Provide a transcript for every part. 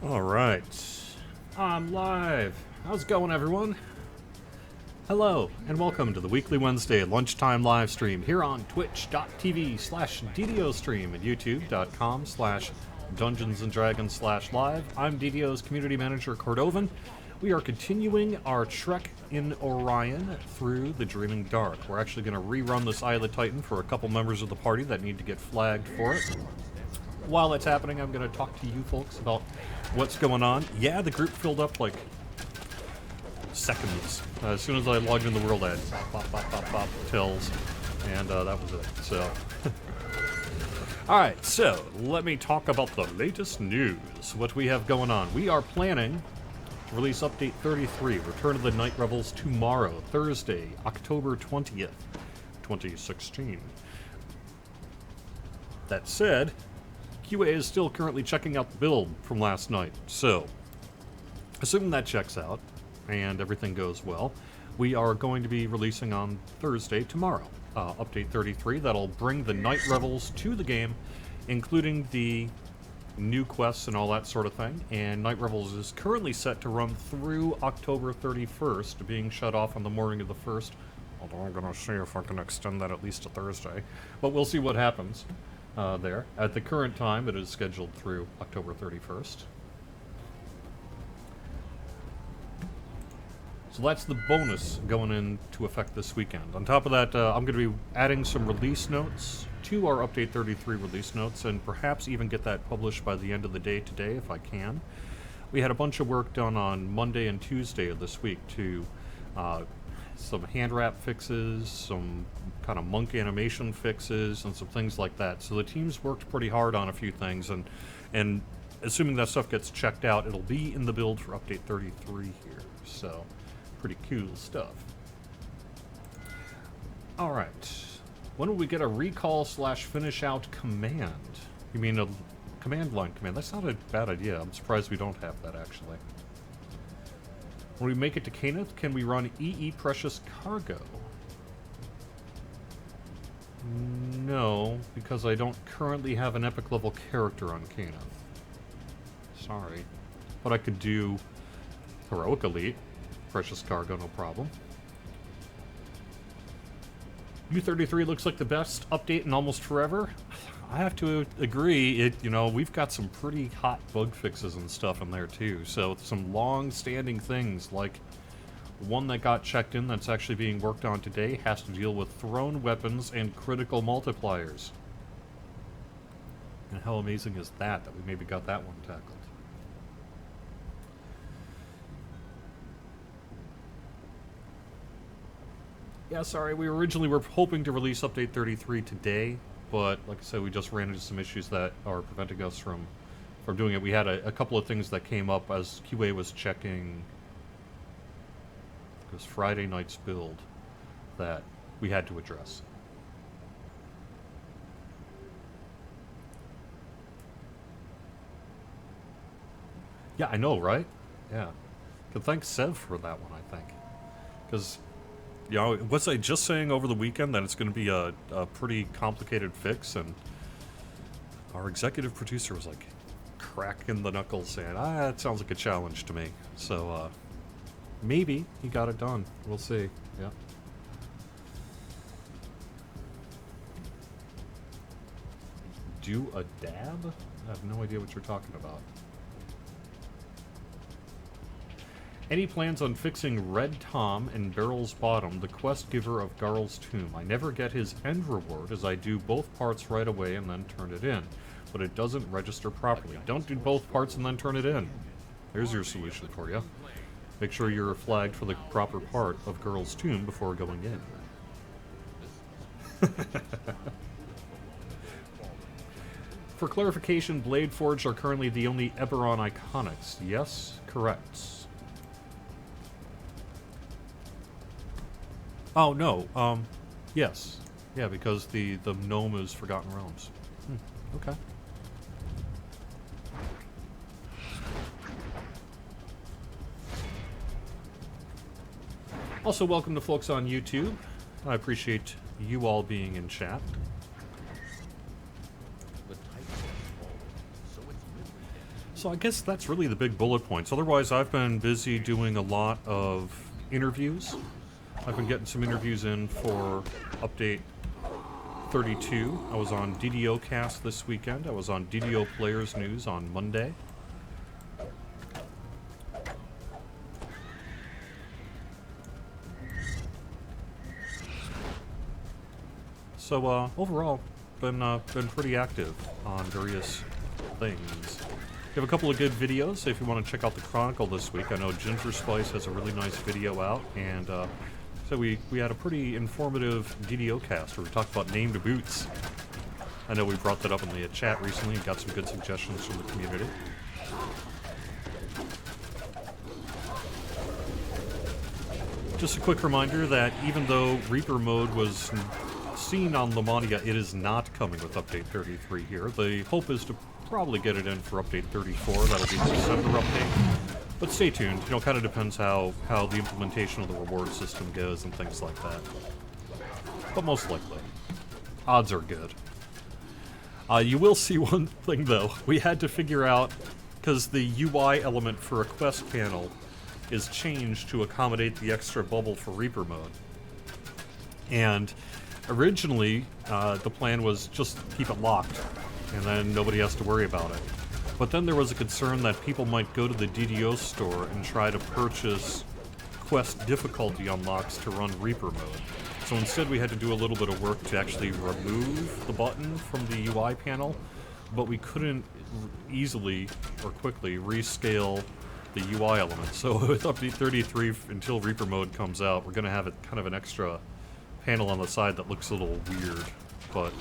Alright, I'm live. How's it going, everyone? Hello, and welcome to the weekly Wednesday lunchtime live stream here on twitch.tv/DDOstream and youtube.com/DungeonsandDragons/live. I'm DDO's community manager, Cordovan. We are continuing our trek in Orion through the Dreaming Dark. We're actually going to rerun this Eye of the Titan for a couple members of the party that need to get flagged for it. While it's happening, I'm going to talk to you folks about what's going on. Yeah, the group filled up like seconds. As soon as I logged in the world, I had pop, pop, pop, pop, tells, and that was it. So, alright, so let me talk about the latest news. What we have going on. We are planning to release Update 33, Return of the Night Rebels, tomorrow, Thursday, October 20th, 2016. That said, QA is still currently checking out the build from last night, so assuming that checks out and everything goes well, we are going to be releasing on Thursday, tomorrow, Update 33. That'll bring the Night Rebels to the game, including the new quests and all that sort of thing, and Night Rebels is currently set to run through October 31st, being shut off on the morning of the 1st, although I'm going to see if I can extend that at least to Thursday, but we'll see what happens. There. At the current time, it is scheduled through October 31st. So that's the bonus going into effect this weekend. On top of that, I'm going to be adding some release notes to our Update 33 release notes, and perhaps even get that published by the end of the day today if I can. We had a bunch of work done on Monday and Tuesday of this week to some hand wrap fixes, some kind of monk animation fixes, and some things like that. So the teams worked pretty hard on a few things, and assuming that stuff gets checked out, it'll be in the build for Update 33 here. So, pretty cool stuff. Alright. When will we get a recall/finish out command? You mean a command line command? That's not a bad idea. I'm surprised we don't have that, actually. When we make it to Canath, can we run EE Precious Cargo? No, because I don't currently have an epic level character on Canath. Sorry. But I could do Heroic Elite, Precious Cargo, no problem. U33 looks like the best update in almost forever. I have to agree. We've got some pretty hot bug fixes and stuff in there too. So some long-standing things, like one that got checked in that's actually being worked on today has to deal with thrown weapons and critical multipliers. And how amazing is that we maybe got that one tackled? Yeah, sorry, we originally were hoping to release Update 33 today, but like I said, we just ran into some issues that are preventing us from doing it. We had a couple of things that came up as QA was checking this Friday night's build that we had to address. Yeah, I know, right? Yeah. Could thank Sev for that one, I think. Because, was I just saying over the weekend that it's going to be a pretty complicated fix, and our executive producer was like cracking the knuckles saying, it sounds like a challenge to me. So, maybe he got it done. We'll see. Yeah. Do a dab? I have no idea what you're talking about. Any plans on fixing Red Tom in Barrel's Bottom, the quest giver of Garl's Tomb? I never get his end reward, as I do both parts right away and then turn it in, but it doesn't register properly. Don't do both parts and then turn it in. There's your solution for you. Make sure you're flagged for the proper part of Garl's Tomb before going in. For clarification, Blade Forge are currently the only Eberron iconics. Yes, correct. Oh, no, yes. Yeah, because the gnome is Forgotten Realms. Okay. Also, welcome to folks on YouTube. I appreciate you all being in chat. So I guess that's really the big bullet points. Otherwise, I've been busy doing a lot of interviews. I've been getting some interviews in for update 32. I was on DDO Cast this weekend. I was on DDO Players News on Monday. So overall, been pretty active on various things. We have a couple of good videos if you want to check out the Chronicle this week. I know Ginger Spice has a really nice video out, and so we had a pretty informative DDO cast where we talked about named boots. I know we brought that up in the chat recently and got some good suggestions from the community. Just a quick reminder that even though Reaper mode was seen on Lamonia, it is not coming with update 33 here. The hope is to probably get it in for update 34. That'll be the December update. But stay tuned. You know, kind of depends how the implementation of the reward system goes and things like that. But most likely. Odds are good. You will see one thing, though. We had to figure out, because the UI element for a quest panel is changed to accommodate the extra bubble for Reaper mode. And originally, the plan was just keep it locked, and then nobody has to worry about it. But then there was a concern that people might go to the DDO store and try to purchase quest difficulty unlocks to run Reaper mode. So instead we had to do a little bit of work to actually remove the button from the UI panel, but we couldn't easily or quickly rescale the UI element. So with update 33, until Reaper mode comes out, we're going to have it kind of an extra panel on the side that looks a little weird, but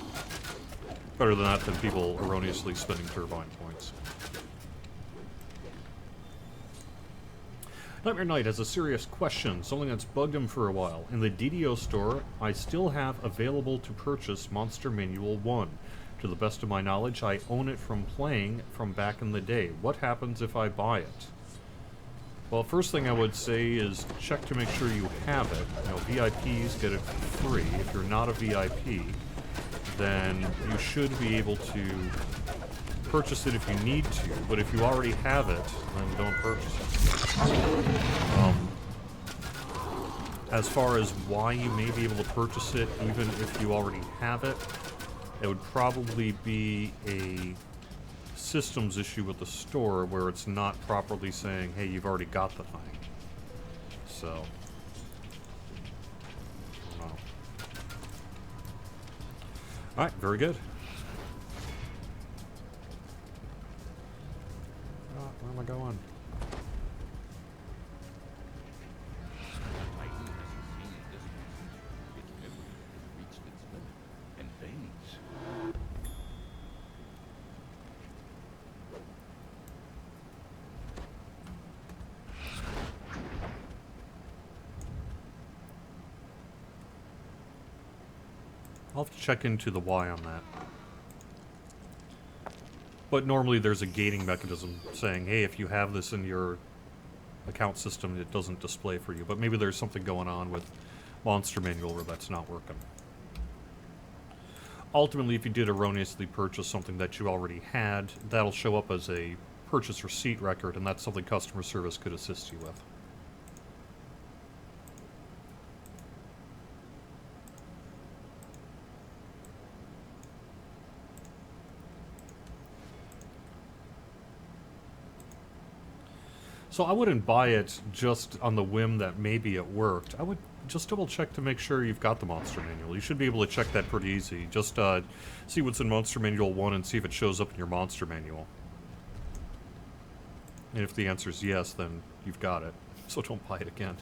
better than that than people erroneously spending turbine points. Nightmare Knight has a serious question, something that's bugged him for a while. In the DDO store, I still have available to purchase Monster Manual 1. To the best of my knowledge, I own it from playing from back in the day. What happens if I buy it? Well, first thing I would say is check to make sure you have it. You know, VIPs get it for free. If you're not a VIP, then you should be able to purchase it if you need to, but if you already have it, then don't purchase it. As far as why you may be able to purchase it, even if you already have it, it would probably be a systems issue with the store where it's not properly saying, hey, you've already got the thing. So, I don't know. Alright, very good. Where am I going? I'll have to check into the why on that. But normally there's a gating mechanism saying, hey, if you have this in your account system, it doesn't display for you. But maybe there's something going on with Monster Manual where that's not working. Ultimately, if you did erroneously purchase something that you already had, that'll show up as a purchase receipt record, and that's something customer service could assist you with. So I wouldn't buy it just on the whim that maybe it worked. I would just double check to make sure you've got the Monster Manual. You should be able to check that pretty easy. Just see what's in Monster Manual 1 and see if it shows up in your Monster Manual. And if the answer is yes, then you've got it. So don't buy it again.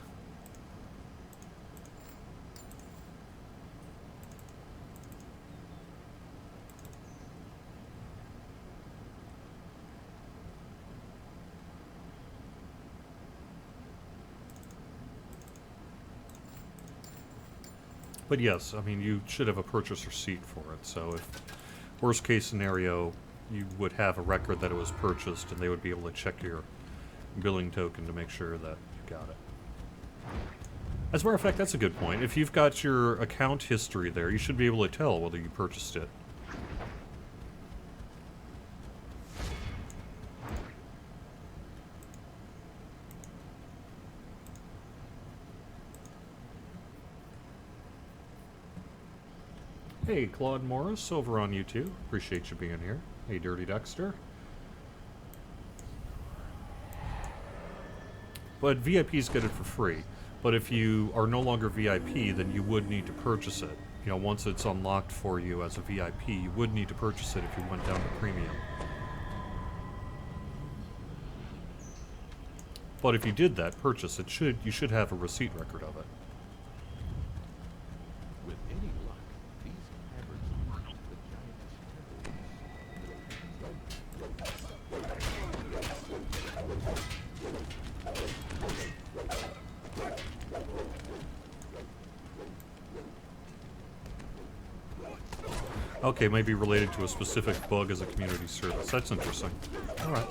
But yes, I mean, you should have a purchase receipt for it, so if worst case scenario, you would have a record that it was purchased, and they would be able to check your billing token to make sure that you got it. As a matter of fact, that's a good point. If you've got your account history there, you should be able to tell whether you purchased it. Hey, Claude Morris over on YouTube. Appreciate you being here. Hey, Dirty Dexter. But VIPs get it for free. But if you are no longer VIP, then you would need to purchase it. You know, once it's unlocked for you as a VIP, you would need to purchase it if you went down to premium. But if you did that purchase, you should have a receipt record of it. With any luck, these caverns reach the giant. Okay, maybe related to a specific bug as a community service. That's interesting. Alright.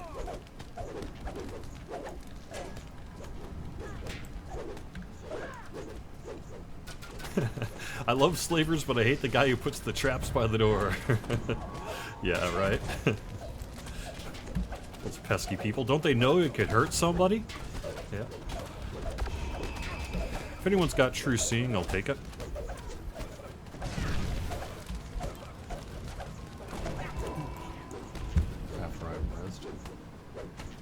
I love slavers, but I hate the guy who puts the traps by the door. Yeah, right? Those pesky people. Don't they know it could hurt somebody? Yeah. If anyone's got true seeing, I'll take it. After I've rezzed.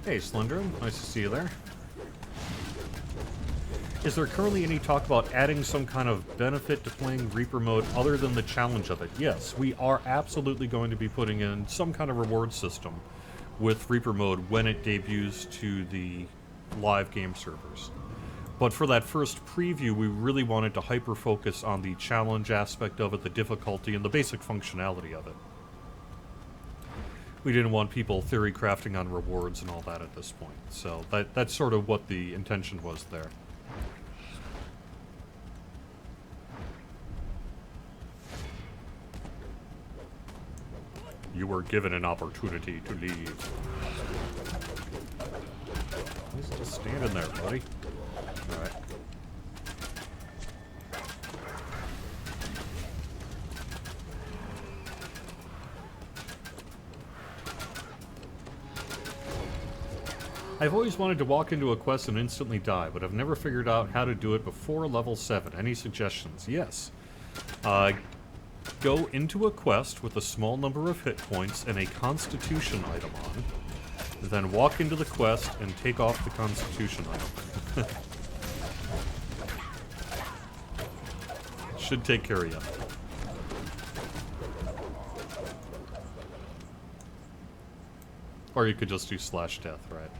Hey, Slender. Nice to see you there. Is there currently any talk about adding some kind of benefit to playing Reaper mode other than the challenge of it? Yes, we are absolutely going to be putting in some kind of reward system with Reaper mode when it debuts to the live game servers. But for that first preview, we really wanted to hyper-focus on the challenge aspect of it, the difficulty, and the basic functionality of it. We didn't want people theory crafting on rewards and all that at this point, so that's sort of what the intention was there. You were given an opportunity to leave. He's just standing there, buddy. Alright. I've always wanted to walk into a quest and instantly die, but I've never figured out how to do it before level 7. Any suggestions? Yes. Go into a quest with a small number of hit points and a constitution item on, then walk into the quest and take off the constitution item. Should take care of you. Or you could just do slash death, right?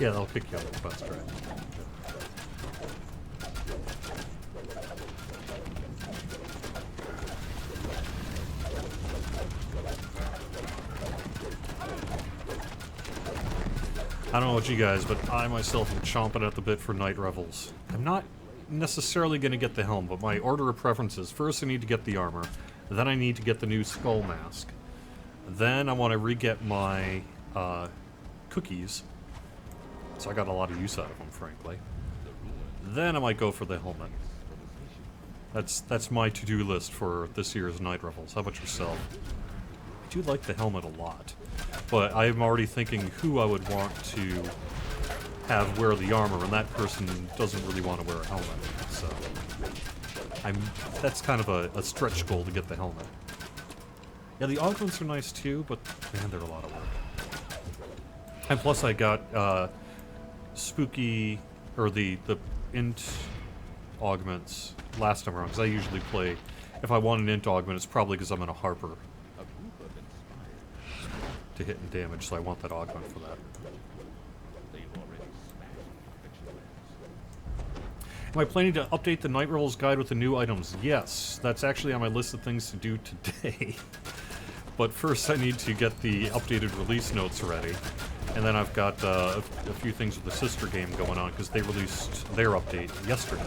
Yeah, they'll kick you out of the quest, right? I don't know about you guys, but I myself am chomping at the bit for Night Revels. I'm not necessarily going to get the helm, but my order of preferences. First I need to get the armor, then I need to get the new skull mask. Then I want to re-get my cookies. So I got a lot of use out of them, frankly. Then I might go for the helmet. That's my to-do list for this year's Night Revels. How about yourself? I do like the helmet a lot, but I'm already thinking who I would want to have wear the armor, and that person doesn't really want to wear a helmet. So that's kind of a stretch goal to get the helmet. Yeah, the augments are nice too, but man, they're a lot of work. And plus I got spooky, or the int augments last time around, because I usually play, if I want an int augment, it's probably because I'm in a Harper to hit and damage, so I want that augment for that. Am I planning to update the Night Revels guide with the new items? Yes, that's actually on my list of things to do today. But first I need to get the updated release notes ready. And then I've got a few things with the sister game going on because they released their update yesterday.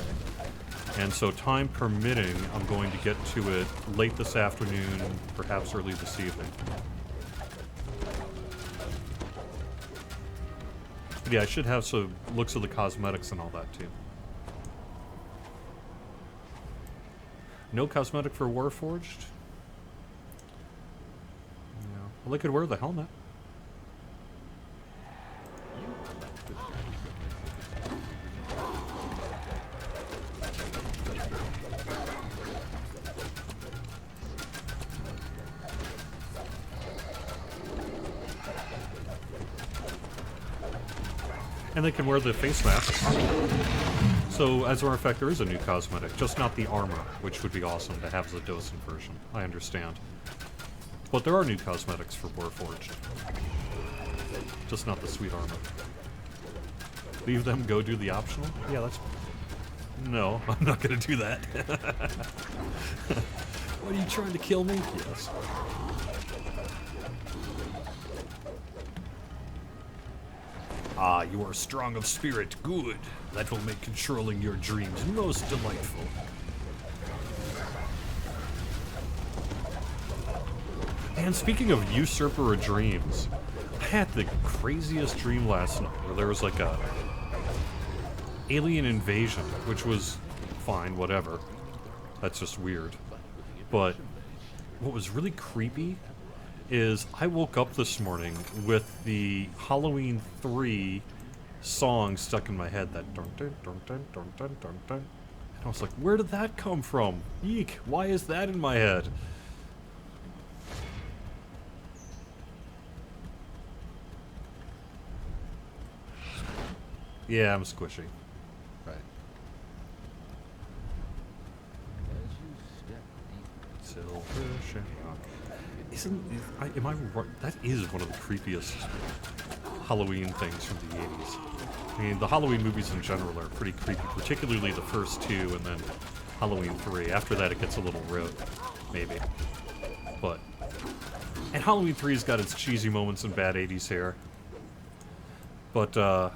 And so time permitting, I'm going to get to it late this afternoon, perhaps early this evening. But yeah, I should have some looks of the cosmetics and all that too. No cosmetic for Warforged? Yeah. Well, they could wear the helmet. And they can wear the face masks. So, as a matter of fact, there is a new cosmetic, just not the armor, which would be awesome to have as a docent version. I understand. But there are new cosmetics for Warforged. Just not the sweet armor. Leave them, go do the optional? Yeah, that's... No, I'm not gonna do that. What, are you trying to kill me? Yes. Ah, you are strong of spirit. Good. That will make controlling your dreams most delightful. And speaking of usurper of dreams, I had the craziest dream last night where there was like a alien invasion, which was fine, whatever. That's just weird. But what was really creepy is I woke up this morning with the Halloween 3 song stuck in my head, that dun dun dun dun dun dun dun dun. And I was like, where did that come from? Eek, why is that in my head? Yeah, I'm squishy. Right. Silver Shamrock. Am I right? That is one of the creepiest Halloween things from the 80s. I mean, the Halloween movies in general are pretty creepy, particularly the first two and then Halloween 3. After that, it gets a little rote, maybe. But... And Halloween 3's got its cheesy moments and bad 80s hair. But, that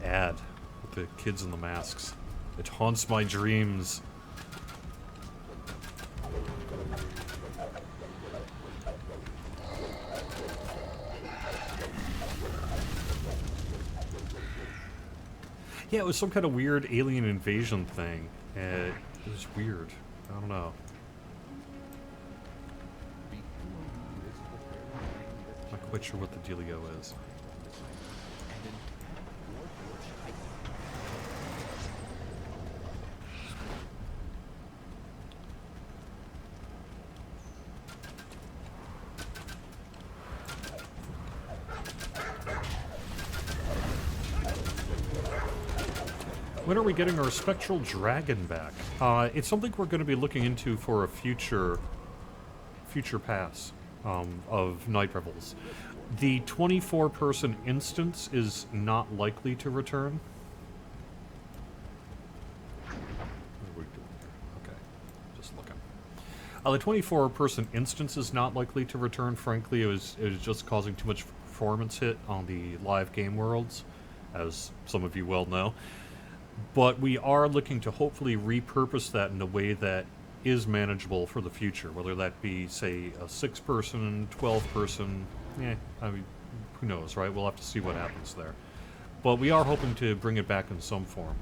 ad with the kids in the masks. It haunts my dreams. Yeah, it was some kind of weird alien invasion thing. It was weird. I don't know. Not quite sure what the dealio is. When are we getting our Spectral Dragon back? It's something we're going to be looking into for a future pass of Night Revels. The 24-person instance is not likely to return. What are we doing here? Okay, just looking. The 24-person instance is not likely to return. Frankly, it was just causing too much performance hit on the live game worlds, as some of you well know. But we are looking to hopefully repurpose that in a way that is manageable for the future, whether that be, say, a 6-person, 12-person, I mean, who knows, right? We'll have to see what happens there. But we are hoping to bring it back in some form.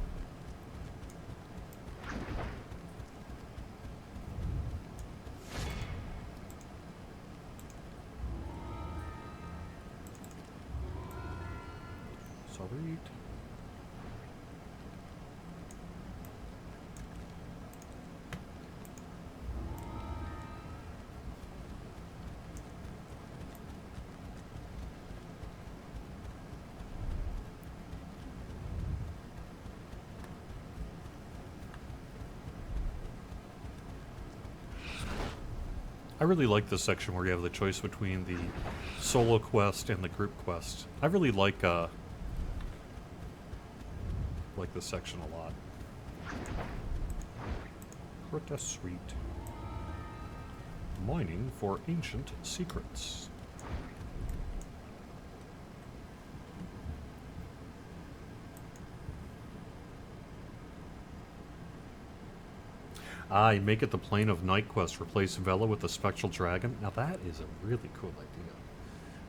Sorry. I really like this section where you have the choice between the solo quest and the group quest. I really like this section a lot. Pretty sweet. Mining for ancient secrets. Ah, you make it the plane of Night Quest. Replace Vela with the Spectral Dragon. Now that is a really cool idea.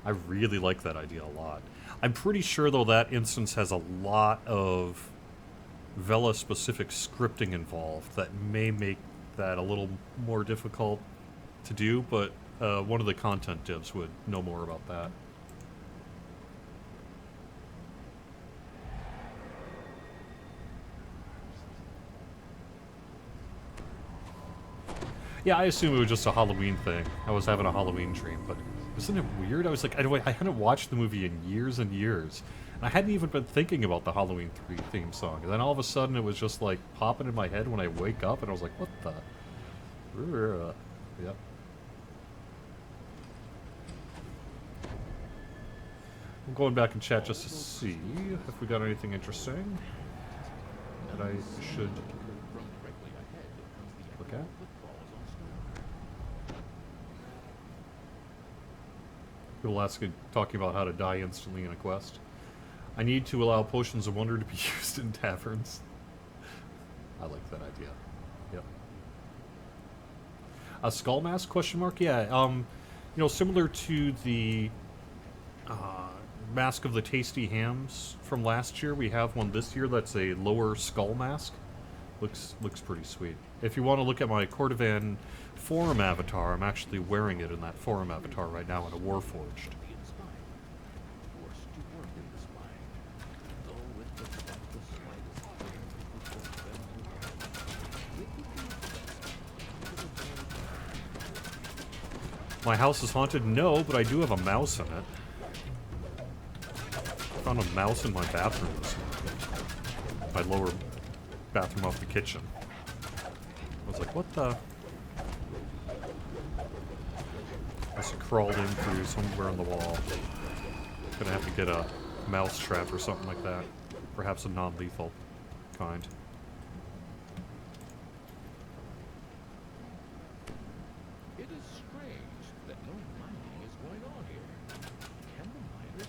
I really like that idea a lot. I'm pretty sure, though, that instance has a lot of Vela-specific scripting involved that may make that a little more difficult to do, but one of the content devs would know more about that. Yeah, I assume it was just a Halloween thing. I was having a Halloween dream, but isn't it weird? I was like, I hadn't watched the movie in years and years. And I hadn't even been thinking about the Halloween 3 theme song. And then all of a sudden it was just like popping in my head when I wake up, and I was like, what the? Yep. I'm going back and chat just to see if we got anything interesting that I should look at. People asking, talking about how to die instantly in a quest. I need to allow potions of wonder to be used in taverns. I like that idea. Yep. A skull mask? Question mark? Yeah. You know, similar to the Mask of the Tasty Hams from last year, we have one this year that's a lower skull mask. Looks pretty sweet. If you want to look at my Cordovan forum avatar, I'm actually wearing it in that forum avatar right now in a Warforged. My house is haunted? No, but I do have a mouse in it. I found a mouse in my bathroom this morning. My lower bathroom off the kitchen. I was like, what the? I must have crawled in through somewhere on the wall. Gonna have to get a mouse trap or something like that. Perhaps a non-lethal kind. It is strange that no mining is going on here. Can the miners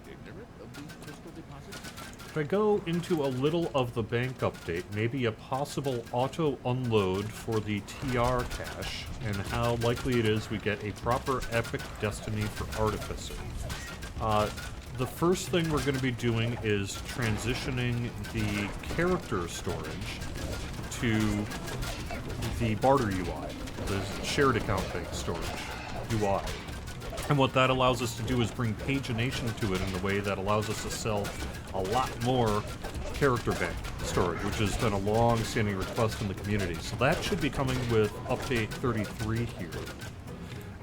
be ignorant of these crystal deposits? If I go into a little of the bank update, maybe a possible auto-unload for the TR cache, and how likely it is we get a proper epic destiny for Artificer. The first thing we're going to be doing is transitioning the character storage to the barter UI, the shared account-based storage UI. And what that allows us to do is bring pagination to it in a way that allows us to sell a lot more character bank storage, which has been a long-standing request in the community. So that should be coming with update 33 here.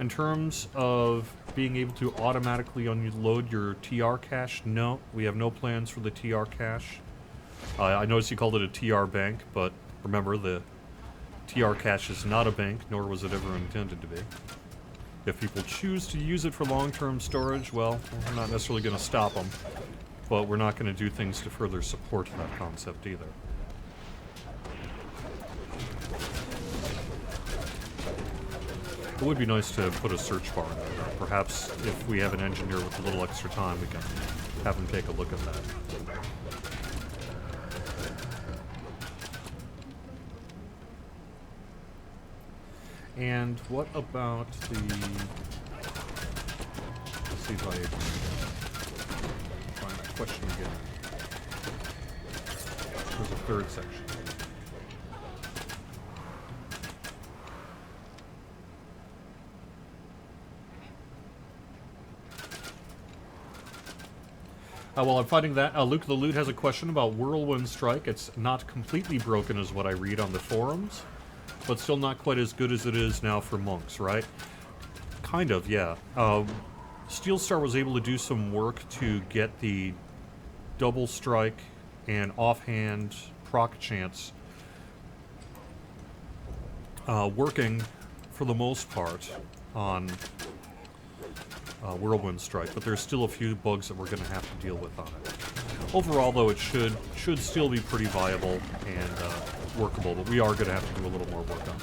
In terms of being able to automatically unload your TR cache, no, we have no plans for the TR cache. I noticed you called it a TR bank, but remember, the TR cache is not a bank, nor was it ever intended to be. If people choose to use it for long-term storage, well, we're not necessarily going to stop them, but we're not going to do things to further support that concept either. It would be nice to put a search bar in there. Perhaps if we have an engineer with a little extra time, we can have him take a look at that. And what about the... Let's see if I find that question again. There's a third section. While I'm finding that, Luke the Loot has a question about Whirlwind Strike. It's not completely broken as what I read on the forums, but still not quite as good as it is now for monks, right? Kind of, yeah. Steelstar was able to do some work to get the double strike and offhand proc chance working for the most part on Whirlwind Strike, but there's still a few bugs that we're going to have to deal with on it. Overall, though, it should still be pretty viable and workable, but we are going to have to do a little more work on it.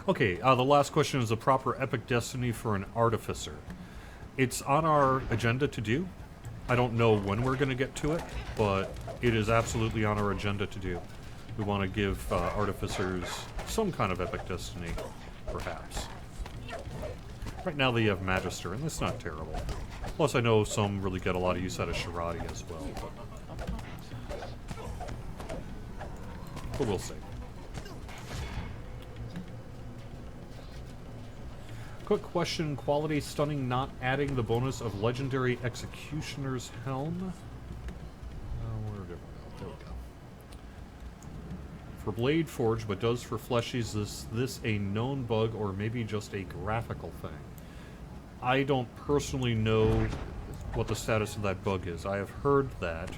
Okay, the last question is a proper epic destiny for an artificer. It's on our agenda to do. I don't know when we're going to get to it, but it is absolutely on our agenda to do. We want to give artificers some kind of epic destiny, perhaps. Right now they have Magister, and that's not terrible. Plus I know some really get a lot of use out of Sharadi as well, but we'll see. Quick question, quality stunning not adding the bonus of Legendary Executioner's Helm? Where did we go? There we go. For Blade Forge, but does for Fleshies, is this a known bug or maybe just a graphical thing? I don't personally know what the status of that bug is. I have heard that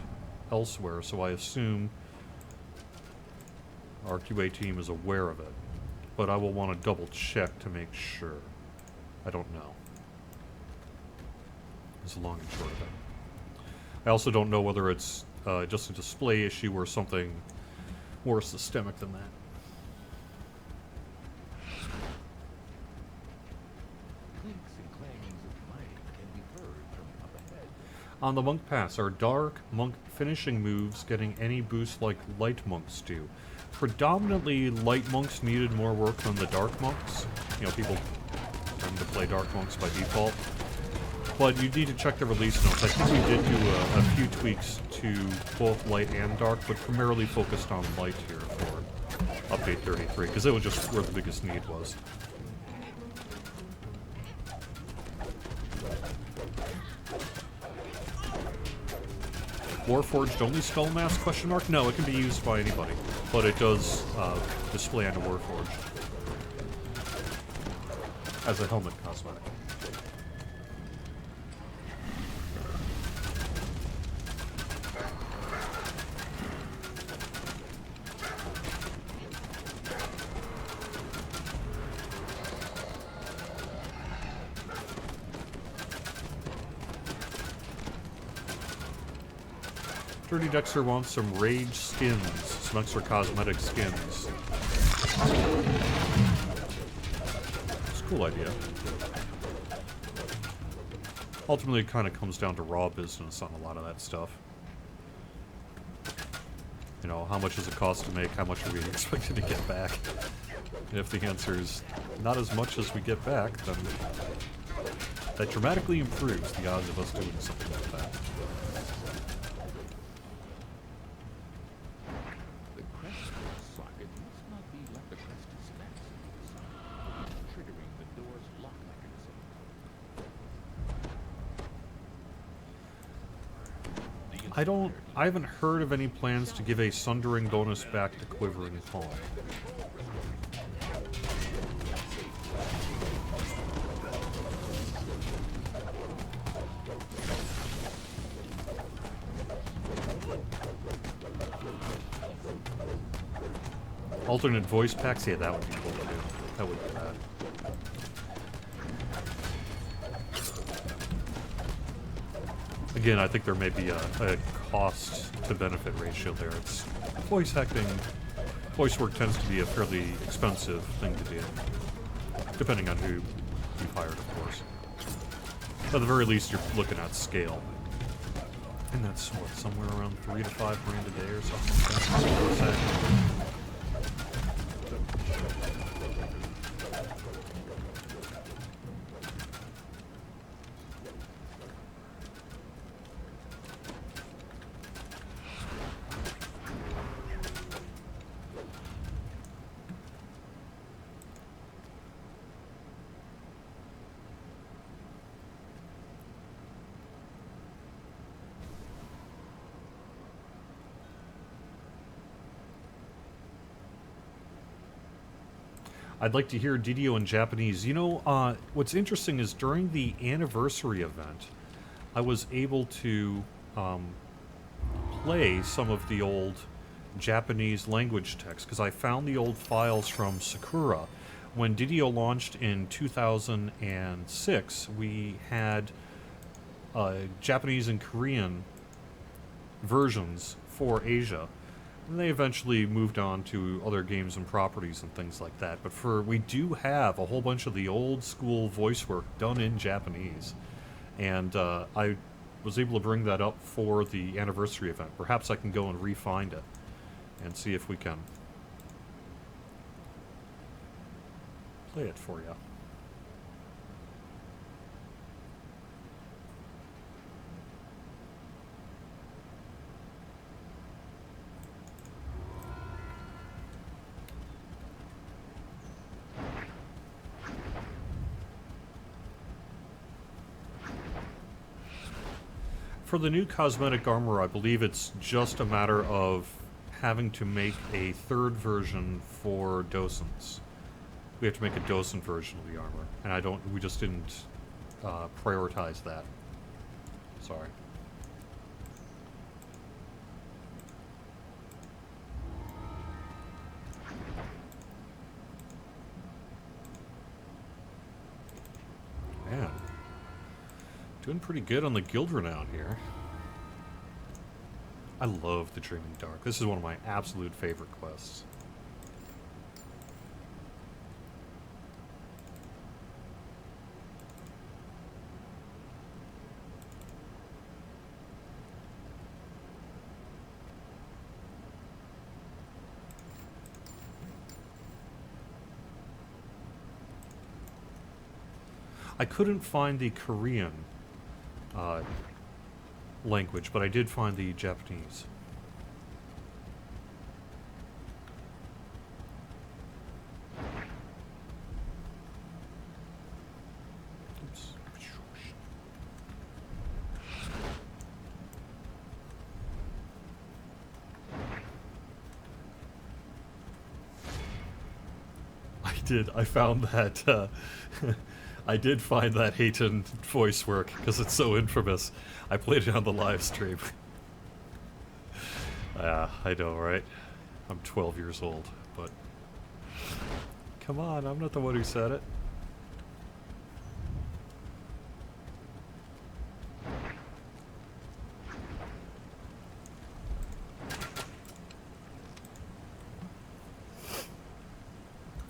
elsewhere, so I assume our QA team is aware of it. But I will want to double check to make sure. I don't know. It's the long and short of it. I also don't know whether it's just a display issue or something more systemic than that. Clinks and clangings of might can be heard from up ahead. On the Monk Pass, are Dark Monk finishing moves getting any boost like Light Monks do? Predominantly, Light Monks needed more work than the Dark Monks. You know, people tend to play Dark Monks by default. But you need to check the release notes. I think we did do a few tweaks to both Light and Dark, but primarily focused on Light here for Update 33, because it was just where the biggest need was. Warforged only spell mask, question mark? No, it can be used by anybody, but it does display on the Warforged as a helmet cosmetic. Dirty Dexter wants some rage skins, some extra cosmetic skins. It's a cool idea. Ultimately, it kind of comes down to raw business on a lot of that stuff. You know, how much does it cost to make? How much are we expected to get back? And if the answer is not as much as we get back, then that dramatically improves the odds of us doing something like that. The crest socket must not be like the crested snaps inside, triggering the door's lock mechanism. I haven't heard of any plans to give a Sundering bonus back to Quivering Palm. Alternate voice packs? Yeah, that would be cool too. That would be bad. Again, I think there may be a cost to benefit ratio there. It's voice acting, voice work tends to be a fairly expensive thing to do, depending on who you've hired, of course. At the very least, you're looking at scale. And that's what, somewhere around $3 to $5 grand a day or something like that. I'd like to hear Didio in Japanese. You know, what's interesting is during the anniversary event, I was able to play some of the old Japanese language text, because I found the old files from Sakura. When Didio launched in 2006, we had Japanese and Korean versions for Asia. And they eventually moved on to other games and properties and things like that. But we do have a whole bunch of the old school voice work done in Japanese. And I was able to bring that up for the anniversary event. Perhaps I can go and re-find it and see if we can play it for you. For the new cosmetic armor, I believe it's just a matter of having to make a third version for docents. We have to make a docent version of the armor, and we just didn't prioritize that. Sorry. Man. Doing pretty good on the guild renown here. I love the Dreaming Dark. This is one of my absolute favorite quests. I couldn't find the Korean language, but I did find the Japanese. Oops. I found that I did find that Hayton voice work, because it's so infamous. I played it on the live stream. I know, right? I'm 12 years old, but... Come on, I'm not the one who said it.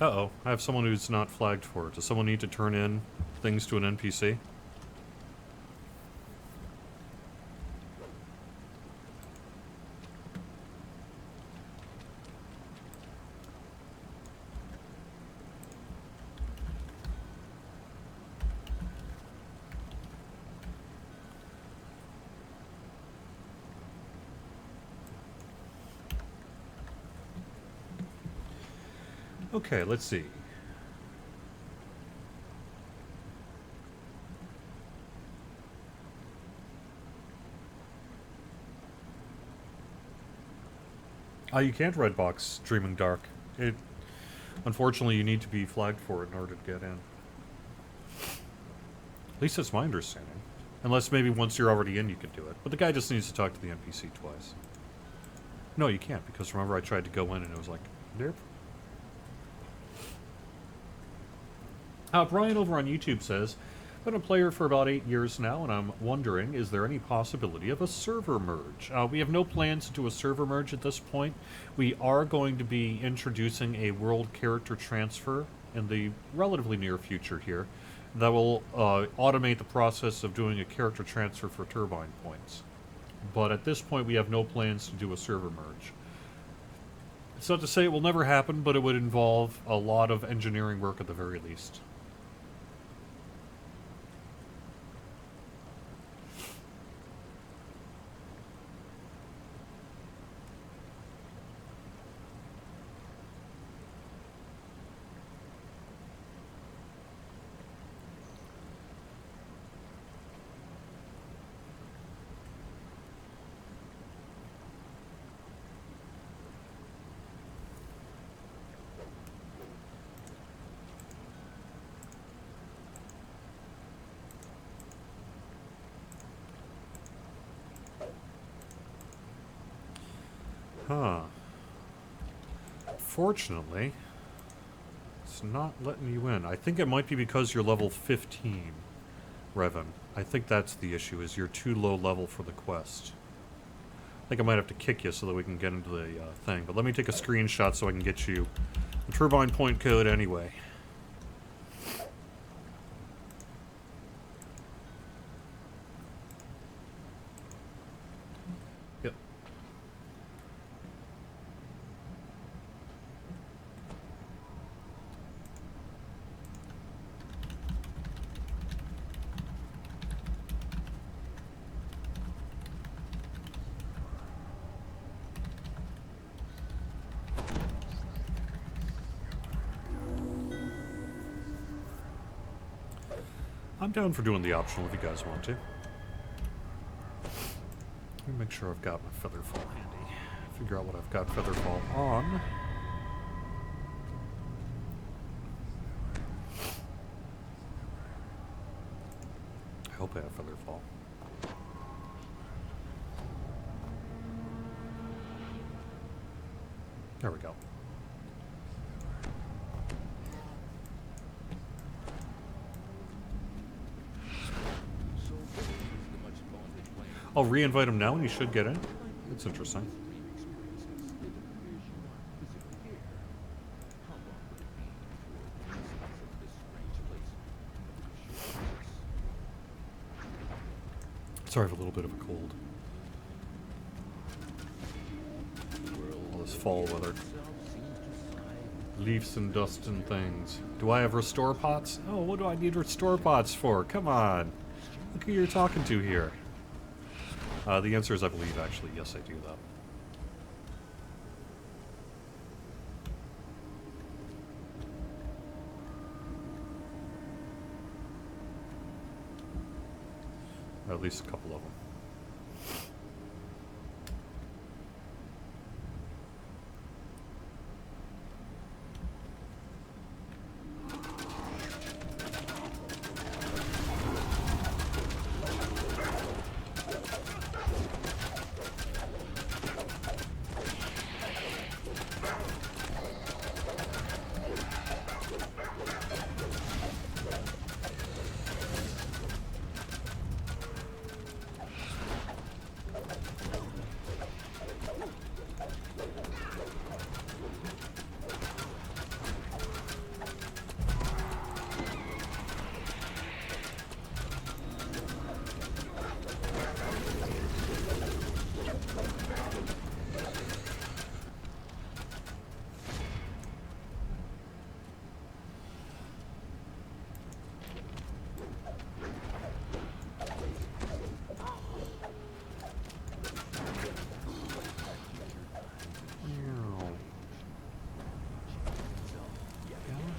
Uh-oh, I have someone who's not flagged for it. Does someone need to turn in things to an NPC? Okay, let's see. You can't redbox Dreaming Dark. Unfortunately, you need to be flagged for it in order to get in. At least that's my understanding. Unless maybe once you're already in, you can do it. But the guy just needs to talk to the NPC twice. No, you can't, because remember I tried to go in and it was like, derp. Brian over on YouTube says, I've been a player for about 8 years now, and I'm wondering, is there any possibility of a server merge? We have no plans to do a server merge at this point. We are going to be introducing a world character transfer in the relatively near future here that will automate the process of doing a character transfer for turbine points. But at this point, we have no plans to do a server merge. It's not to say it will never happen, but it would involve a lot of engineering work at the very least. Huh. Fortunately, it's not letting you in. I think it might be because you're level 15, Revan. I think that's the issue, is you're too low level for the quest. think I might have to kick you so that we can get into the thing. But let me take a screenshot so I can get you the turbine point code anyway. Yep. I'm down for doing the optional if you guys want to. Let me make sure I've got my Featherfall handy. Figure out what I've got Featherfall on. I hope I have Featherfall. There we go. I'll re-invite him now and you should get in. That's interesting. Sorry, I have a little bit of a cold. All this fall weather. Leaves and dust and things. Do I have restore pots? Oh, what do I need restore pots for? Come on. Look who you're talking to here. The answer is I believe, actually. Yes, I do, though. At least a couple of them.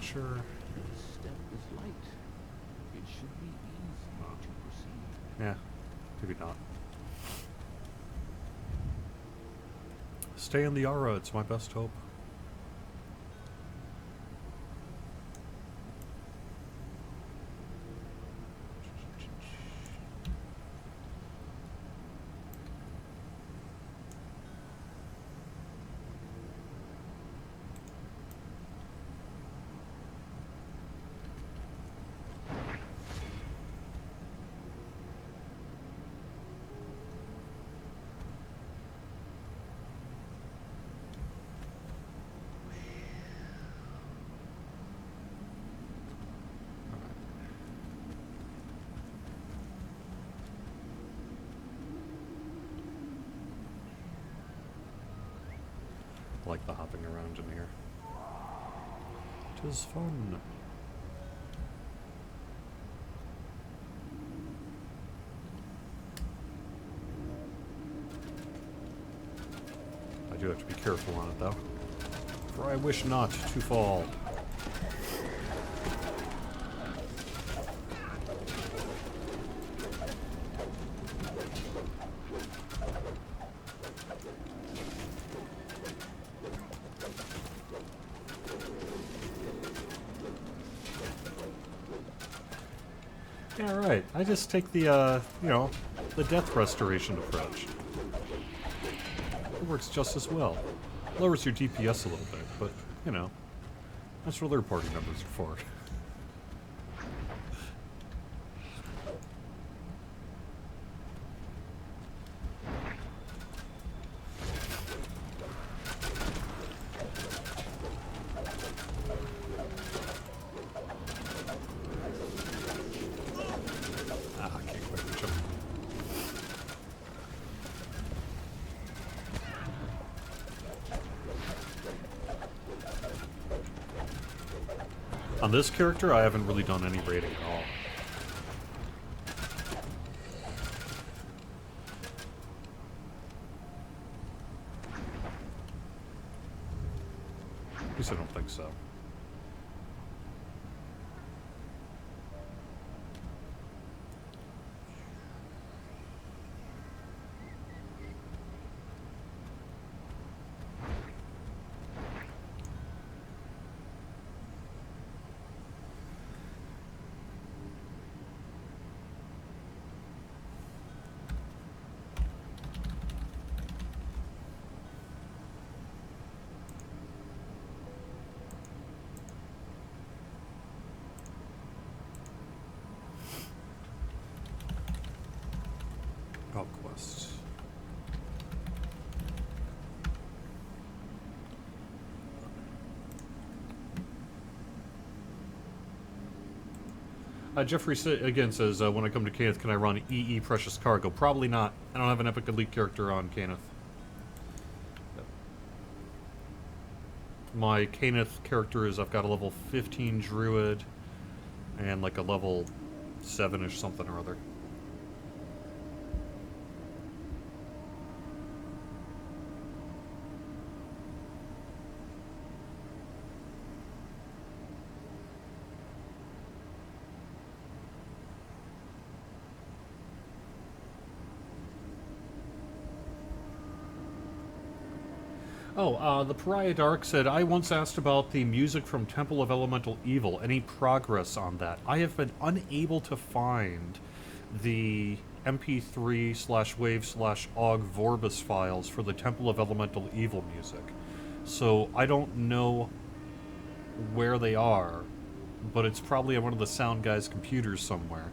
Sure. This step is light. It should be easy to proceed. Yeah, maybe not. Stay in the aura, it's my best hope. I like the hopping around in here. 'Tis fun. I do have to be careful on it though, for I wish not to fall. Yeah, right. I just take the, you know, the death restoration approach. It works just as well. Lowers your DPS a little bit, but, you know, that's what other party members are for. On this character, I haven't really done any raiding at all. At least I don't think so. Quest. Jeffrey again says, when I come to Kenneth, can I run EE Precious Cargo? Probably not. I don't have an Epic Elite character on Kenneth. My Kenneth character is, I've got a level 15 Druid and like a level 7-ish something or other. Oh, the Pariah Dark said, I once asked about the music from Temple of Elemental Evil. Any progress on that? I have been unable to find the MP3/wave/ogg Vorbis files for the Temple of Elemental Evil music. So I don't know where they are, but it's probably on one of the sound guys' computers somewhere.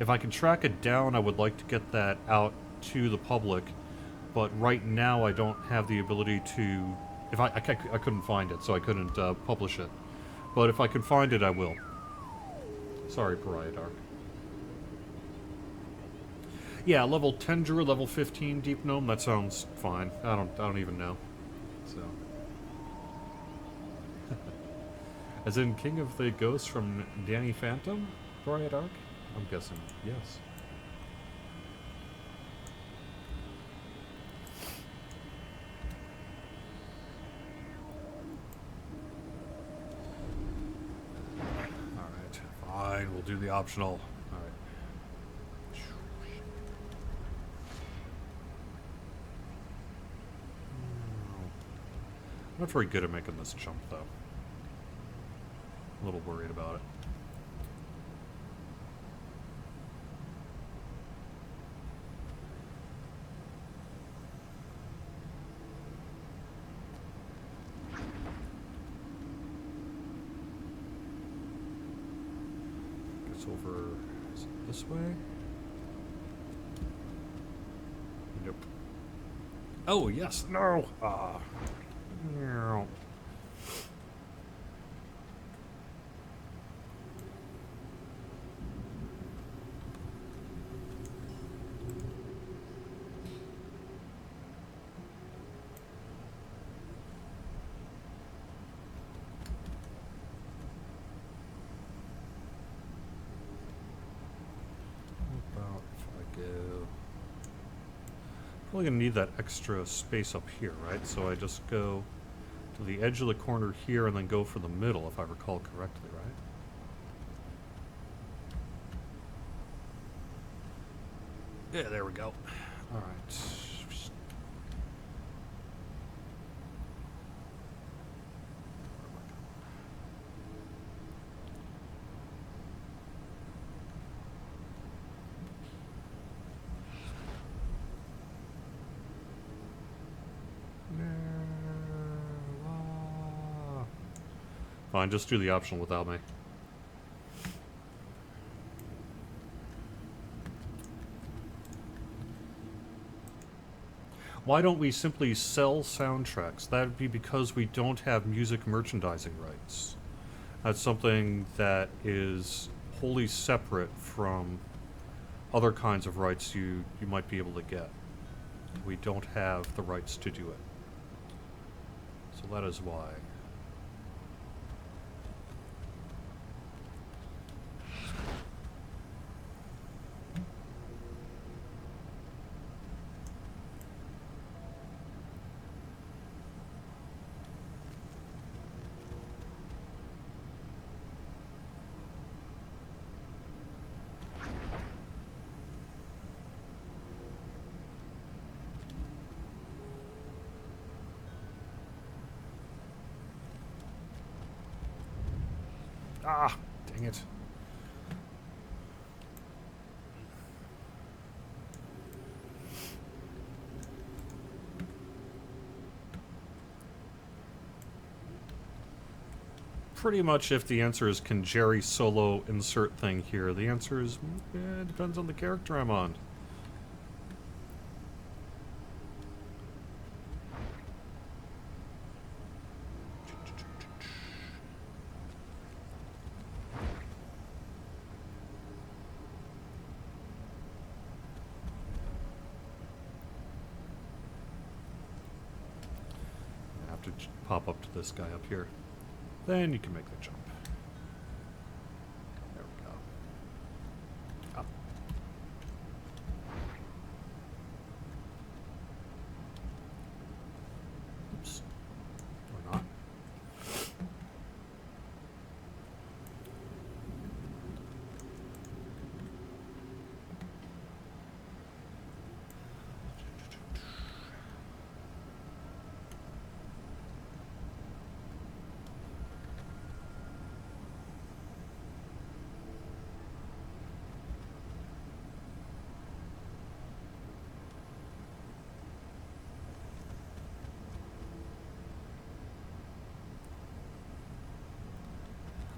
If I can track it down, I would like to get that out to the public. But right now, I don't have the ability to... I couldn't find it, so I couldn't publish it. But if I can find it, I will. Sorry, Pariah Dark. Yeah, level 10 Druid, level 15 Deep Gnome, that sounds fine. I don't even know. So... As in King of the Ghosts from Danny Phantom? Pariah Dark? I'm guessing, yes. Fine, we'll do the optional. Alright. I'm not very good at making this jump, though. A little worried about it. Over this way? Nope. Oh, yes! No! No. Probably gonna need that extra space up here, right? So I just go to the edge of the corner here and then go for the middle, if I recall correctly, right? Yeah, there we go. All right. Fine, just do the optional without me. Why don't we simply sell soundtracks? That would be because we don't have music merchandising rights. That's something that is wholly separate from other kinds of rights you might be able to get. We don't have the rights to do it. So that is why. Ah, dang it. Pretty much if the answer is can Jerry solo insert thing here, the answer is depends on the character I'm on. I have to pop up to this guy up here. Then you can make the jump. There we go. Up. Oops. Or not.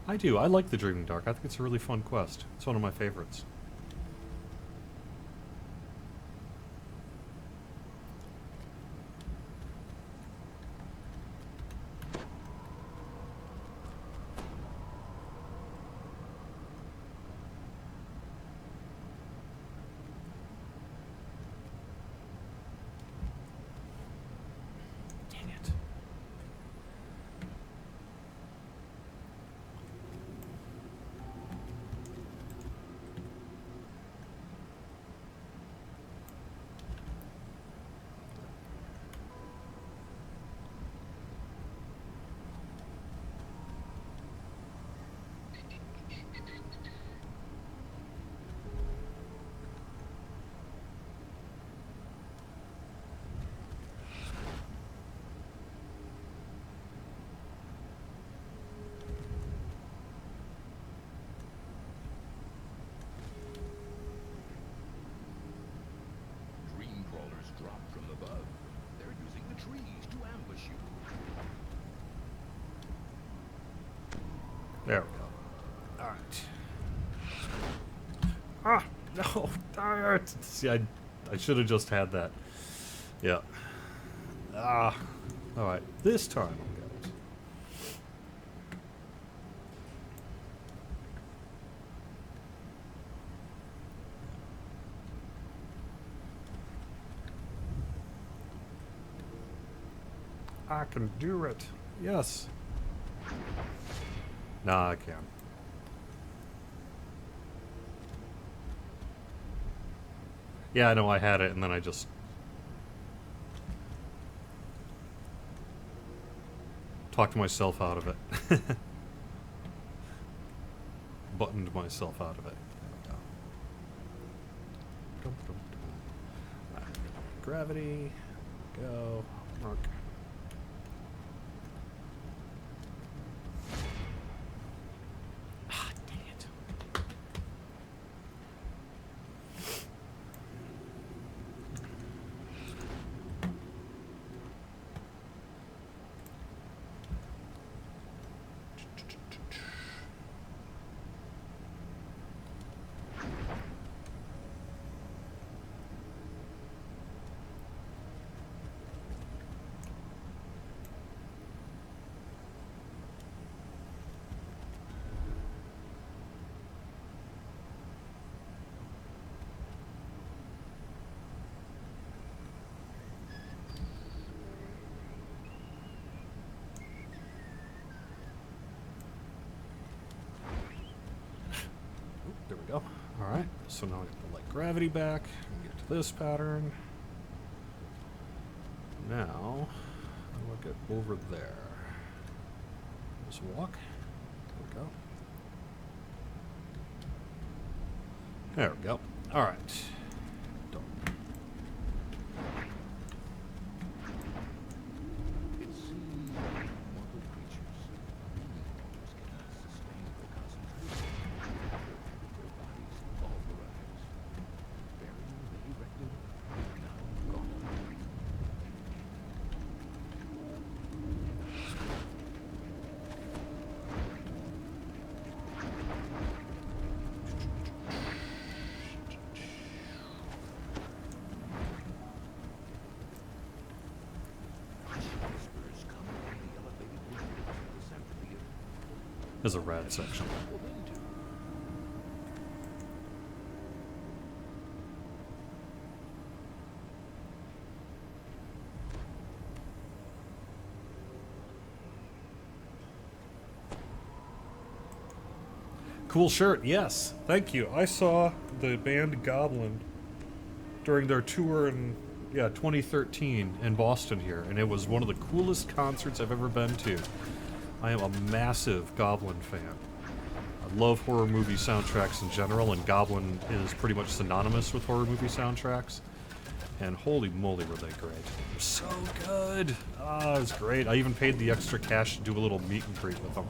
I do. I like the Dreaming Dark. I think it's a really fun quest. It's one of my favorites. Dang it. Dream crawlers drop from above. They're using the trees to ambush you. There we go. Alright. Ah! No! Darn it! See, I should have just had that. Yeah. Ah. Alright. This time I'll get it. I can do it. Yes. Nah, I can't. Yeah, I know I had it, and then I just... talked myself out of it. Buttoned myself out of it. There we go. Dum, dum, dum. Right. Gravity. Go. Mark. Ah, dang it. There we go. Alright, so now I get the light gravity back. We get to this pattern. Now, I'll get over there. Just walk. There we go. There we go. Alright. Done. It seems mortal creatures, dream crawlers, cannot sustain the as a rad section. Cool shirt, yes. Thank you. I saw the band Goblin during their tour in 2013 in Boston here, and it was one of the coolest concerts I've ever been to. I am a massive Goblin fan. I love horror movie soundtracks in general, and Goblin is pretty much synonymous with horror movie soundtracks. And holy moly, were they great. They're so good. Ah, it was great. I even paid the extra cash to do a little meet and greet with them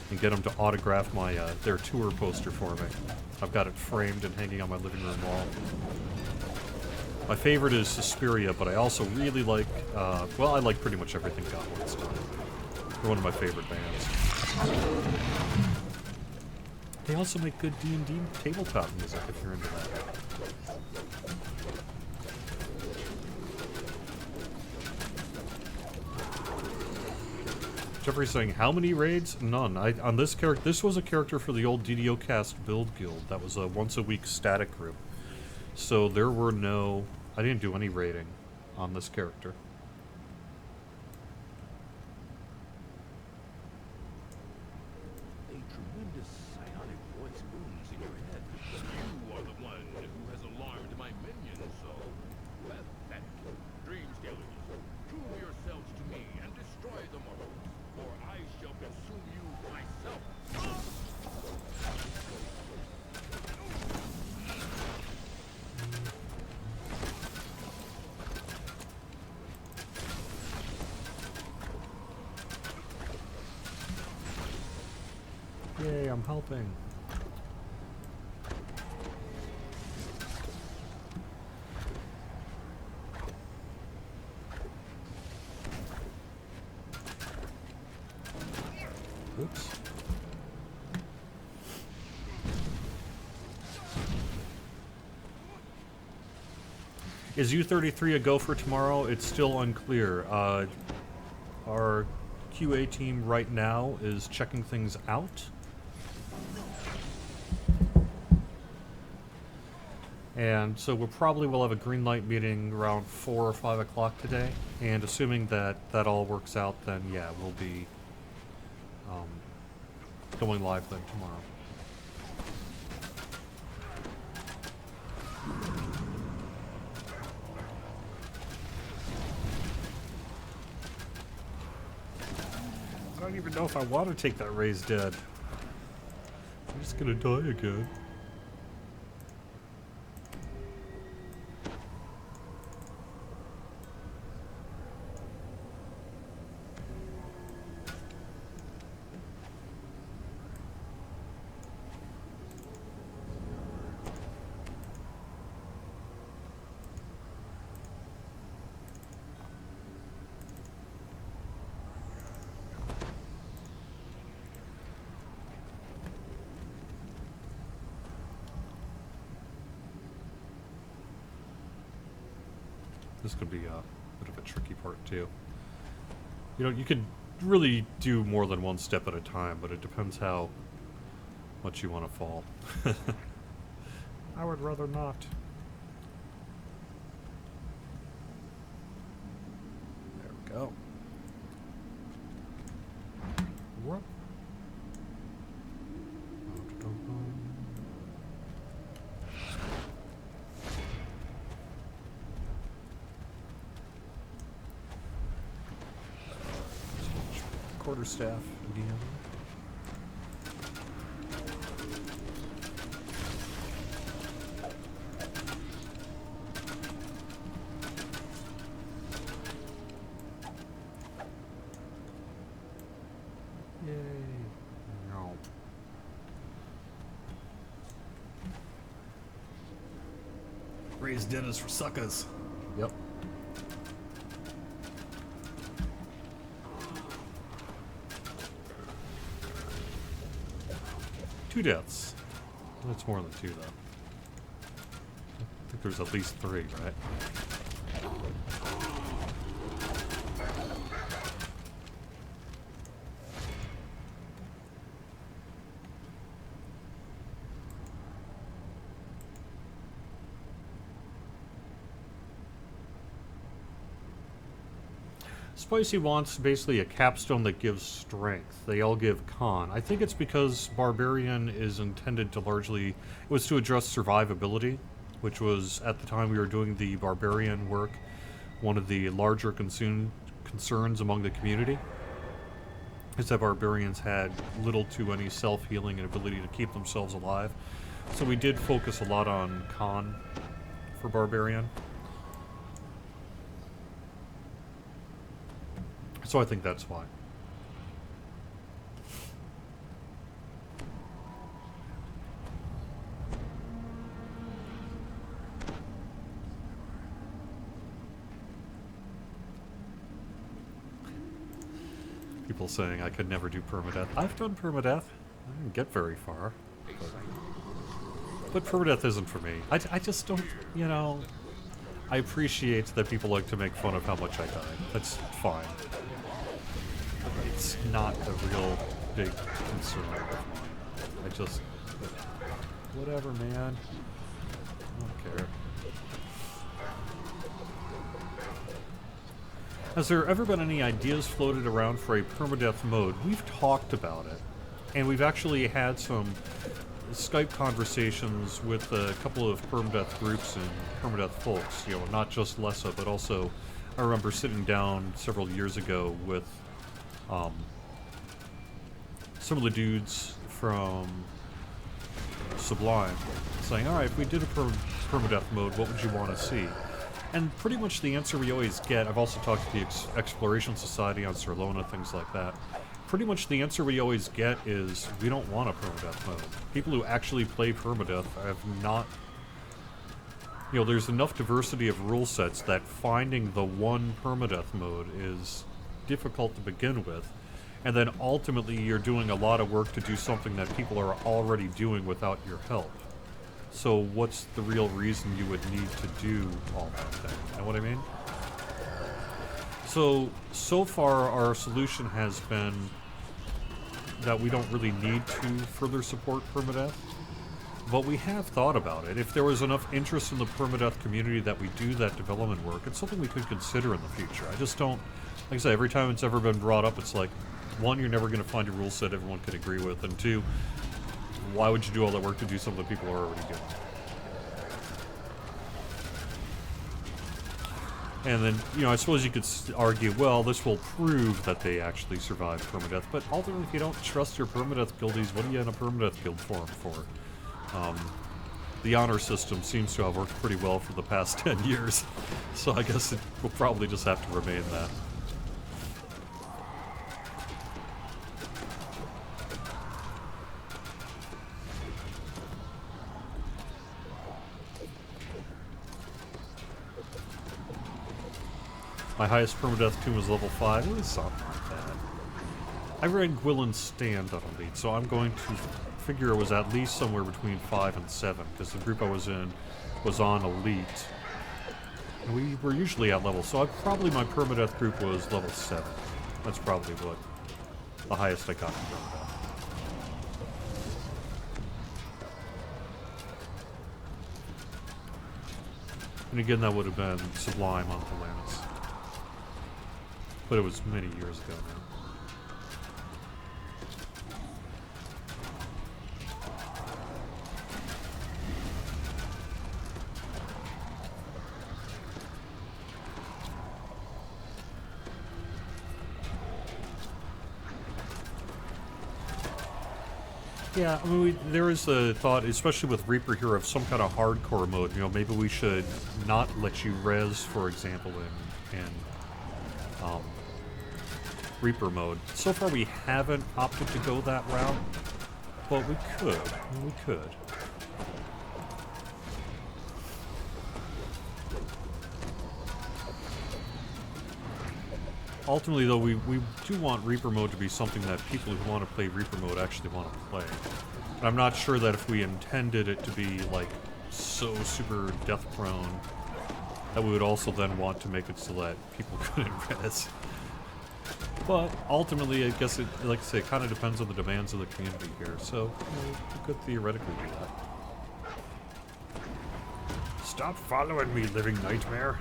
and get them to autograph my their tour poster for me. I've got it framed and hanging on my living room wall. My favorite is Suspiria, but I also really like, well, I like pretty much everything Goblin's done. They're one of my favorite bands. They also make good D&D tabletop music, if you're into that. Jeffrey's saying, how many raids? None. On this character, this was a character for the old DDO Cast Build Guild. That was a once-a-week static group. So there were no... I didn't do any raiding on this character. A tremendous psionic voice booms in your head. You are the one who has alarmed my minions, so... Pathetic. Dream stealers, prove yourselves to me and destroy them all, or I shall consume you myself. Yay, I'm helping. Oops. Is U33 a go for tomorrow? It's still unclear. Our QA team right now is checking things out. And so we probably will have a green light meeting around 4 or 5 o'clock today. And assuming that that all works out, then yeah, we'll be going live then tomorrow. I don't even know if I want to take that raised dead. I'm just gonna die again. This could be a bit of a tricky part too. You know, you could really do more than one step at a time, but it depends how much you want to fall. I would rather not. There we go. Whoop. Quarterstaff again. Yay. No. Raised dead is for suckers. Yep. Two deaths. That's more than two, though. I think there's at least three, right? Spicy wants basically a capstone that gives strength. They all give con. I think it's because Barbarian is intended to largely... It was to address survivability, which was, at the time we were doing the Barbarian work, one of the larger concerns among the community. Is that Barbarians had little to any self-healing and ability to keep themselves alive. So we did focus a lot on con for Barbarian. So I think that's why. People saying I could never do permadeath. I've done permadeath. I didn't get very far. But permadeath isn't for me. I just don't, you know... I appreciate that people like to make fun of how much I died. That's fine. But it's not a real big concern of mine. I just... Whatever, man. I don't care. Has there ever been any ideas floated around for a permadeath mode? We've talked about it. And we've actually had some Skype conversations with a couple of permadeath groups and permadeath folks. You know, not just Lessa, but also I remember sitting down several years ago with some of the dudes from Sublime saying, alright, if we did a permadeath mode, what would you want to see? And pretty much the answer we always get, I've also talked to the Exploration Society on Serlona, things like that. Pretty much the answer we always get is, we don't want a permadeath mode. People who actually play permadeath have not... You know, there's enough diversity of rule sets that finding the one permadeath mode is difficult to begin with. And then ultimately you're doing a lot of work to do something that people are already doing without your help. So what's the real reason you would need to do all that thing? You know what I mean? So far our solution has been that we don't really need to further support permadeath, but we have thought about it. If there was enough interest in the permadeath community that we do that development work, it's something we could consider in the future. I just don't, like I say, every time it's ever been brought up, it's like, one, you're never going to find a rule set everyone can agree with, and two, why would you do all that work to do something people are already doing? And then, you know, I suppose you could argue, well, this will prove that they actually survived permadeath, but ultimately, if you don't trust your permadeath guildies, what are you in a permadeath guild forum for? The honor system seems to have worked pretty well for the past 10 years, so I guess it will probably just have to remain that. My highest permadeath tomb was level 5. It was something like that. I ran Gwilyn's Stand on Elite, so I'm going to figure it was at least somewhere between 5 and 7, because the group I was in was on Elite. And we were usually at level, so probably my permadeath group was level 7. That's probably what the highest I got in permadeath. And again, that would have been Sublime on Atlantis. But it was many years ago now. Yeah, I mean, there is a thought, especially with Reaper here, of some kind of hardcore mode. You know, maybe we should not let you res, for example, in Reaper mode. So far we haven't opted to go that route, but we could. We could. Ultimately, though, we do want Reaper mode to be something that people who want to play Reaper mode actually want to play. And I'm not sure that if we intended it to be, like, so super death-prone, that we would also then want to make it so that people couldn't res. But ultimately, I guess it, like I say, kind of depends on the demands of the community here. So, you know, we could theoretically do that. Stop following me, living nightmare.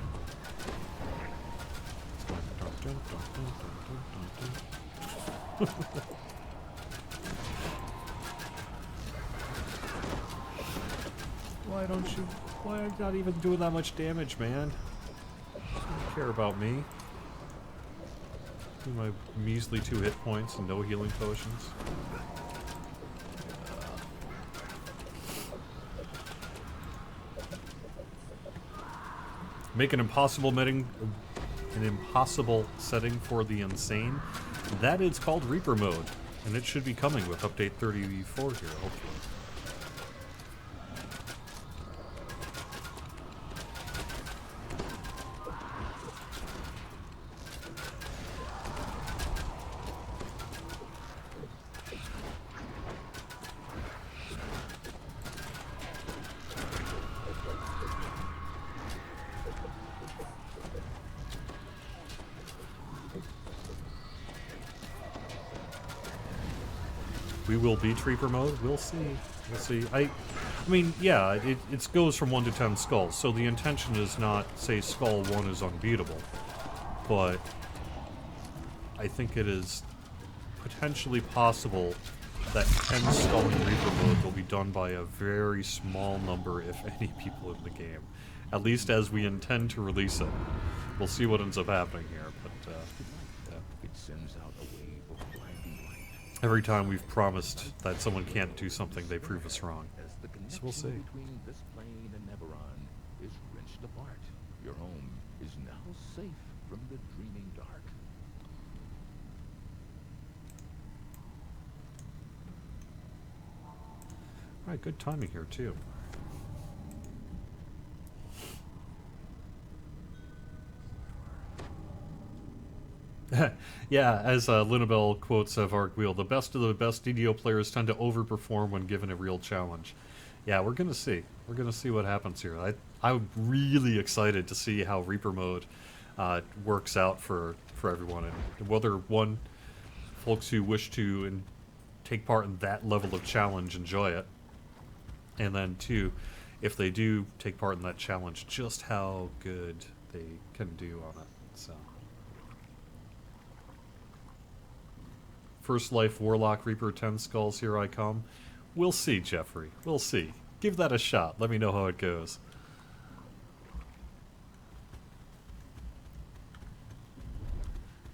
Why don't you? Why are you not even doing that much damage, man? You don't care about me. My measly 2 hit points and no healing potions. Make an impossible setting for the insane. That is called Reaper mode, and it should be coming with update 34 here, hopefully. We will beat Reaper mode. We'll see. We'll see. I mean, yeah, it goes from 1 to 10 skulls, so the intention is not, say, skull 1 is unbeatable, but I think it is potentially possible that 10 skull in Reaper mode will be done by a very small number, if any, people in the game. At least as we intend to release it. We'll see what ends up happening here, but It sends out a wave of blinding light. every time we've promised that someone can't do something, they prove us wrong. As the So we'll see. connection between this plane and Neveron is wrenched apart. Your home is now safe from the dreaming dark. Alright, good timing here, too. Yeah, as Linabelle quotes of Arkwheel, the best of the best DDO players tend to overperform when given a real challenge. Yeah, we're gonna see. We're gonna see what happens here. I'm really excited to see how Reaper mode works out for everyone, and whether, one, folks who wish to take part in that level of challenge enjoy it, and then two, if they do take part in that challenge, just how good they can do on it. So, First Life Warlock Reaper 10 Skulls, here I come. We'll see, Jeffrey. We'll see. Give that a shot. Let me know how it goes.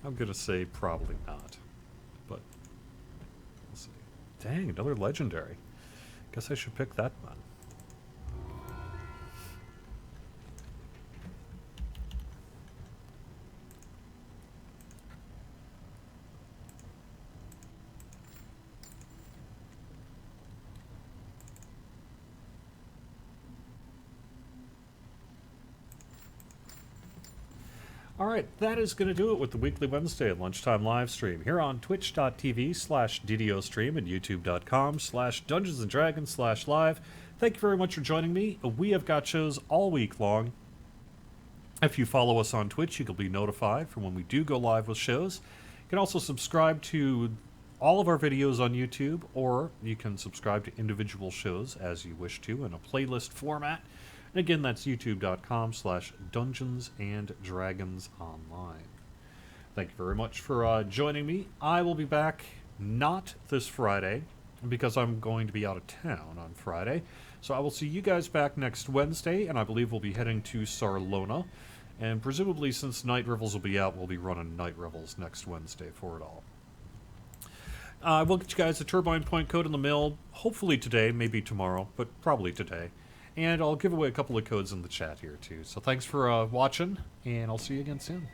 I'm gonna say probably not, but we'll see. Dang, another legendary. Guess I should pick that one. Alright, that is going to do it with the weekly Wednesday at Lunchtime live stream here on twitch.tv/DDOstream and youtube.com/Dungeons & Dragons/live. Thank you very much for joining me. We have got shows all week long. If you follow us on Twitch, you will be notified from when we do go live with shows. You can also subscribe to all of our videos on YouTube, or you can subscribe to individual shows as you wish to in a playlist format. And again, that's youtube.com/Dungeons and Dragons Online. Thank you very much for joining me. I will be back not this Friday, because I'm going to be out of town on Friday. So I will see you guys back next Wednesday, and I believe we'll be heading to Sarlona. And presumably, since Night Revels will be out, we'll be running Night Revels next Wednesday for it all. I will get you guys a Turbine Point code in the mail, hopefully today, maybe tomorrow, but probably today. And I'll give away a couple of codes in the chat here, too. So thanks for watching, and I'll see you again soon.